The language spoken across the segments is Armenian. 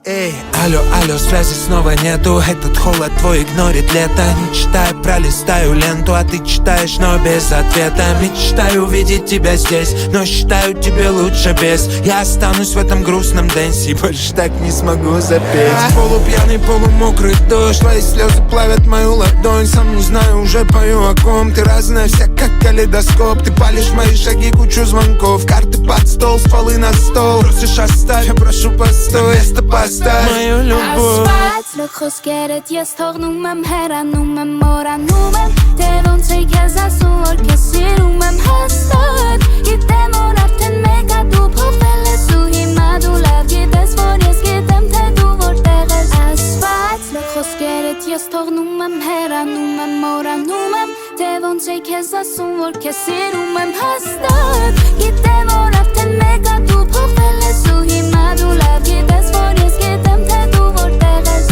Эй, алло, связи снова нету. Этот холод твой игнорит лето. Не читаю, пролистаю ленту, а ты читаешь, но без ответа. Мечтаю увидеть тебя здесь, но считаю тебе лучше без. Я останусь в этом грустном дэнсе и больше так не смогу запеть. Полупьяный, полумокрый дождь, твои слезы плавят мою ладонь. Сам не знаю, уже пою о ком. Ты разная вся, как калейдоскоп. Ты палишь мои шаги, кучу звонков. Карты под стол, стволы на стол. Просишь оставь, я прошу постой. Место поставь мою любовь. Ասված լխոսքերդ ես թողնում եմ, հեռանում եմ, մոռանում եմ. Դե ոնց է քեզ ասում, որ քեզ սիրում եմ հաստատ. Գիտեմ, որ արդեն մեկ ա դու փոխվել ես ու հիմա դու լավ գիտես, որ ես գիտեմ, թե դու որտեղ ես. Ասված լխոսքերդ ես թողնում եմ, հեռանում եմ, մոռանում եմ. Դե ոնց է քեզ ասում, որ քեզ սիրում եմ հաստատ. Գիտեմ, որ արդեն մեկ ա դու փոխվել ես ու հիմա դու լավ գիտես, որ ես գիտեմ, թե դու որտեղ ես.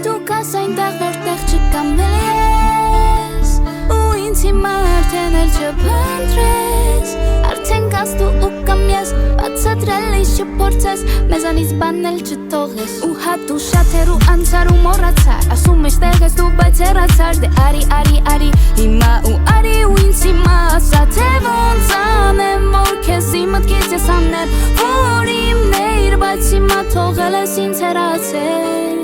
Դու կաս այնտեղ, որտեղ չկամել ես ու ինձ հիմա արդեն էլ չփնտրես. Արդեն կաս դու ու կամ ես, բացատրել ես չփորձես, մեզանից բանել չթողես. Ու հատու շատ հեռու անցար ու մոռացար, ասում ես տեղ ես դու բայց հեռացար. Դե արի, հիմա ու արի ու ինձ հիմա ասա, թե ոնց անեմ, որ քեզի մտքից ես անեմ, որ իմն էիր, բայց հիմա թողել ես ինձ հեռացել.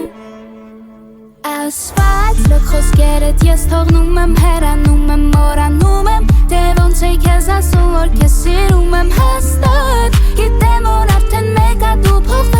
Ասված լխոսքերդ ես թողնում եմ, հեռանում եմ, մոռանում եմ. Դե ոնց է քեզ ասում, որ քեզ սիրում եմ հաստատ. Գիտեմ, որ արդեն մեկ ա դու փոխվել